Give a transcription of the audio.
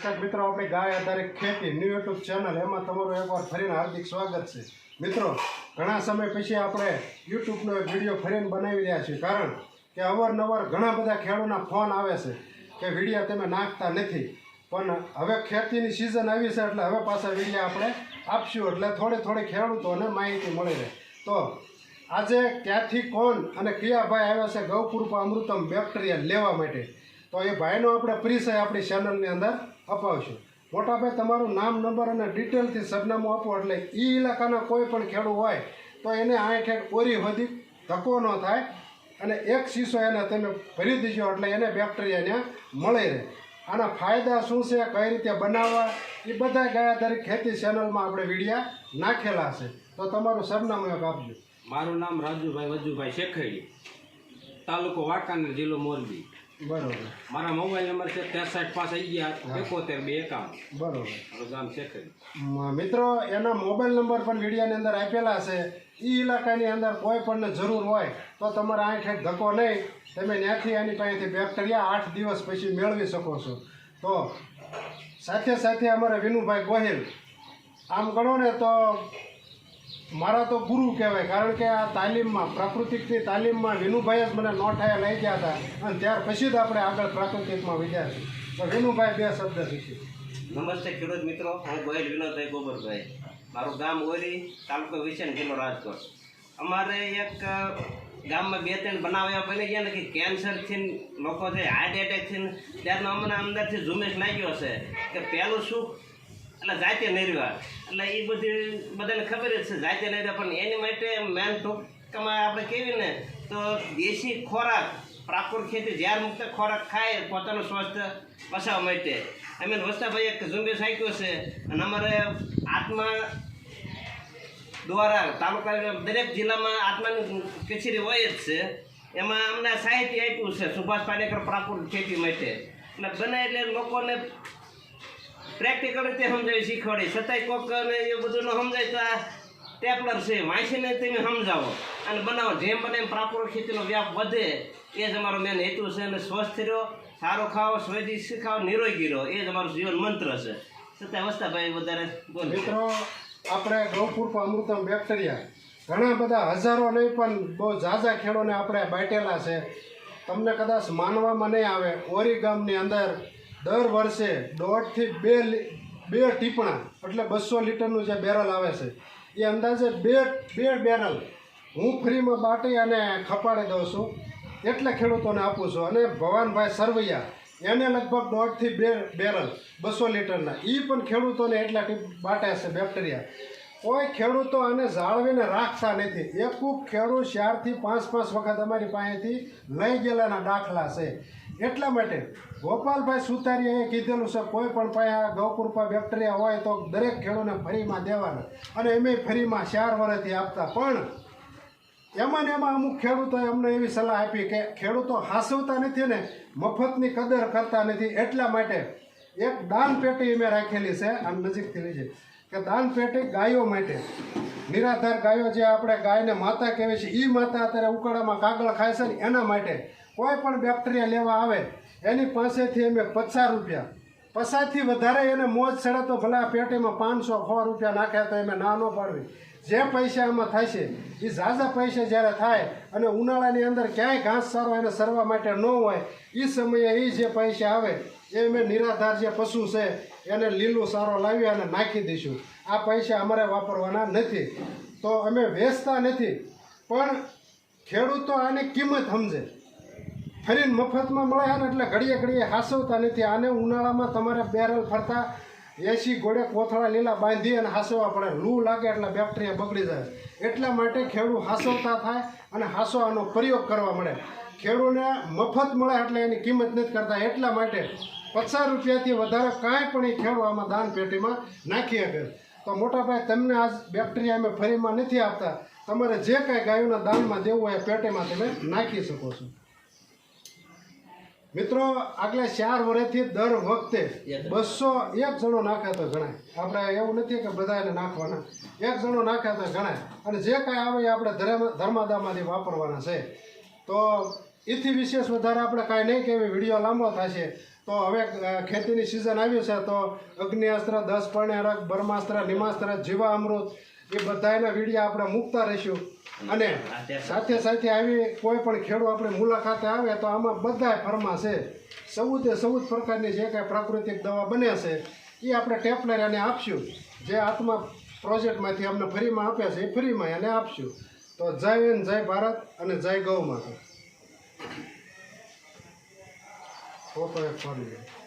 દર્શક મિત્રો આપણી ગાય આધારિત ખેતી ન્યૂ યુટ્યુબ ચેનલ એમાં તમારું એકવાર ફરીને હાર્દિક સ્વાગત છે। મિત્રો ઘણા સમય પછી આપણે યુટ્યુબનો એક વિડીયો ફરીને બનાવી રહ્યા છીએ, કારણ કે અવારનવાર ઘણા બધા ખેડૂતોના ફોન આવે છે કે વિડીયો તમે નાખતા નથી, પણ હવે ખેતીની સિઝન આવી છે એટલે હવે પાછા વિડીયો આપણે આપશું એટલે થોડી ખેડૂતોને માહિતી મળી રહે। તો આજે ક્યાંથી કોણ અને કયા ભાઈ આવ્યા છે ગૌકૃપા અમૃતમ બેક્ટેરિયા લેવા માટે, તો એ ભાઈનો આપણે પરિચય આપણી ચેનલની અંદર અપાવશું। મોટા ભાઈ તમારું નામ, નંબર અને ડિટેલથી સરનામું આપો એટલે એ ઇલાકાના કોઈ પણ ખેડૂત હોય તો એને આઠ ઓરી સુધી ધક્કો ન થાય અને એક શીશો એને તમે ભરી દીજો એટલે એને બેક્ટેરિયાને મળી રહે। આના ફાયદા શું છે, કઈ રીતે બનાવવા, એ બધા ગાય આધારિત ખેતી ચેનલમાં આપણે વિડીયા નાખેલા છે। તો તમારું સરનામું એક આપજો। મારું નામ રાજુભાઈ વજુભાઈ શેખડી, તાલુકો વાંકાનેર, જિલ્લો મોરબી। બરોબર। મારા મોબાઈલ નંબર છે 63 5 11 71 251। બરોબર। ગામ શેખડી। મિત્રો એના મોબાઈલ નંબર પણ વિડીયાની અંદર આપેલા છે। એ ઇલાકાની અંદર કોઈ પણ જરૂર હોય તો તમારે આઠ ધક્કો નહીં, તમે ત્યાંથી એની પાસેથી બેક્ટેરિયા 8 દિવસ પછી મેળવી શકો છો। તો સાથે અમારે વિનુભાઈ ગોહિલ, આમ ગણો ને તો મારા તો ગુરુ કહેવાય, કારણ કે આ તાલીમમાં, પ્રાકૃતિકની તાલીમમાં વિનુભાઈ જ મને નોઠાયા લઈ ગયા હતા અને ત્યાર પછી જ આપણે આગળ પ્રાકૃતિકમાં વિદ્યા છે। તો વિનુભાઈ બે શબ્દ શીખી। નમસ્તે ખેડૂત મિત્રો, હું ગોહિલ વિનોદભાઈ ગોબરભાઈ, મારું ગામ ઓરી, તાલુકો વિસન, જિલ્લો રાજકોટ। અમારે એક ગામમાં 2-3 બનાવ્યા બની ગયા ને કે કેન્સરથી લોકો છે, હાર્ટ એટેકથી, ત્યારનો અમને અંદરથી ઝુમેશ લાગ્યો છે કે પહેલું સુખ એટલે જાતે નિર્વાહ, એટલે એ બધી બધાને ખબર જ છે જાતે નિર્વાહ, પણ એની માટે મેન ટૂંકમાં આપણે કહેવી ને તો દેશી ખોરાક, પ્રાકૃતિક ખેતી, ઝેર મુક્ત ખોરાક ખાય પોતાનું સ્વાસ્થ્ય બચાવવા માટે અમે વસ્તાભાઈ એક ઝુંબેશ આપ્યો છે। અને અમારે આત્મા દ્વારા તાલુકા દરેક જિલ્લામાં આત્માની કચેરી હોય જ છે, એમાં અમને સાહિત્ય આપ્યું છે સુભાષ પાલેકર પ્રાકૃતિક ખેતી માટે, એટલે બને એટલે લોકોને પ્રેક્ટિકલ રીતે સમજાવી શીખવાડી, છતાંય કોકને એ બધું ન સમજાય તો આ ટેપલર છે, વાંચીને તમે સમજાવો અને બનાવો, જેમ બને એમ પ્રાકૃતિક ખેતીનો વ્યાપ વધે એ જ અમારો મેન હેતુ છે। અને સ્વસ્થ રહ્યો, સારો ખાઓ, સ્વદેશી ખાઓ, નિરોગી રહો, એ જ અમારું જીવન મંત્ર છે। છતાં વસ્તાભાઈ વધારે બોલો। મિત્રો આપણે ગૌકૃપા અમૃતમ બેક્ટેરિયા ઘણા બધા હજારો નહીં પણ બહુ ઝાઝા ખેડોને આપણે બાંટેલા છે। તમને કદાચ માનવામાં નહીં આવે, ઓરી ગામની અંદર દર વર્ષે 1.5 થી 2 ટીપણા એટલે 200 લીટરનું જે બેરલ આવે છે, એ અંદાજે બે બેરલ હું ફ્રીમાં બાટી અને ખપાડી દઉં છું, એટલે ખેડૂતોને આપું છું। અને ભવાનભાઈ સરવૈયા, એને લગભગ 1.5 થી 2 બેરલ 200 લીટરના, એ પણ ખેડૂતોને એટલા બાટે છે બેક્ટેરિયા। કોઈ ખેડૂતો આને જાળવીને રાખતા નથી, એક ખેડૂત 4 થી 5 વખત અમારી પાસેથી લઈ ગયેલાના દાખલા છે। એટલા માટે ગોપાલભાઈ સુતારીએ કીધેલું છે કોઈ પણ પાસે ગૌકૃપા બેક્ટેરિયા હોય તો દરેક ખેડૂતને ફરીમાં દેવાના, અને એમ ફરીમાં 4 વર્ષથી આપતા। પણ એમાં ને એમાં અમુક ખેડૂતોએ અમને એવી સલાહ આપી કે ખેડૂતો હાસવતા નથી ને મફતની કદર કરતા નથી, એટલા માટે એક દાન પેટી મેં રાખેલી છે, આમ નજીકથી લીજે, કે દાન પેટી ગાયો માટે, નિરાધાર ગાયો જે આપણે ગાયને માતા કહેવાય છે, એ માતા અત્યારે ઉકાળામાં કાગળ ખાય છે ને એના માટે કોઈ પણ બેક્ટેરિયા લેવા આવે એની પાસેથી અમે 50 રૂપિયા, 50થી વધારે એને મોજ ચડે તો ભલે પેટીમાં 500-100 રૂપિયા નાખ્યા તો એમ ના ન પાડવી, જે પૈસા આમાં થાય છે એ ઝાઝા પૈસા જ્યારે થાય અને ઉનાળાની અંદર ક્યાંય ઘાસચારો એને સરવા માટે ન હોય, એ સમયે એ જે પૈસા આવે એ અમે નિરાધાર જે પશુ છે એને લીલું સારો લાવી અને નાખી દઈશું। આ પૈસા અમારે વાપરવાના નથી, તો અમે વેચતા નથી, પણ ખેડૂતો આની કિંમત સમજે, ફરીને મફતમાં મળે છે ને એટલે ઘડીએ હાસવતા નથી। આને ઉનાળામાં તમારે બેરલ ફરતા 80 ઘોડે કોથળા લીલા બાંધી અને હાસવવા પડે, લૂ લાગે એટલે બેક્ટેરિયા બગડી જાય, એટલા માટે ખેડૂત હાસવતા થાય અને હાસવાનો પ્રયોગ કરવા મળે। ખેડૂતને મફત મળે એટલે એની કિંમત નથી કરતા, એટલા માટે 50 રૂપિયાથી વધારે કાંઈ પણ એ ખેડૂત આમાં દાન પેટીમાં નાખી શકે। તો મોટાભાઈ તમને આજ બેક્ટેરિયા અમે ફરીમાં નથી આપતા, તમારે જે કાંઈ ગાયોના દાનમાં દેવું હોય એ પેટીમાં તમે નાખી શકો છો। મિત્રો આગલા 4 વર્ષથી દર વખતે 201 જણો નાખે તો ગણાય, આપણે એવું નથી કે બધાને નાખવાના, 1 જણો નાખે તો ગણાય, અને જે કાંઈ આવે એ આપણે ધર્માદામાંથી વાપરવાના છે। તો એથી વિશેષ વધારે આપણે કાંઈ નહીં કહેવી, વિડીયો લાંબો થશે। તો તો હવે ખેતીની સિઝન આવી છે તો અગ્નિઅસ્ત્ર 10 પરણેરક બ્રહ્માસ્ત્ર નિમાસ્ત્ર જીવા અમૃત એ બધાના વિડીયો આપણે મૂકતા રહીશું અને સાથે સાથે આવી કોઈ પણ ખેડૂત આપણી મુલાકાતે આવે તો આમાં બધાય ફરમા છે 14 પ્રકારની જે કાંઈ પ્રાકૃતિક દવા બને છે એ આપણે ટેપલર એને આપશું જે આત્મા પ્રોજેક્ટમાંથી અમને ફ્રીમાં આપે છે એ ફ્રીમાં એને આપશું તો જય હિન્દ જય ભારત અને જય ગૌ માતા ફોટો એક ફરી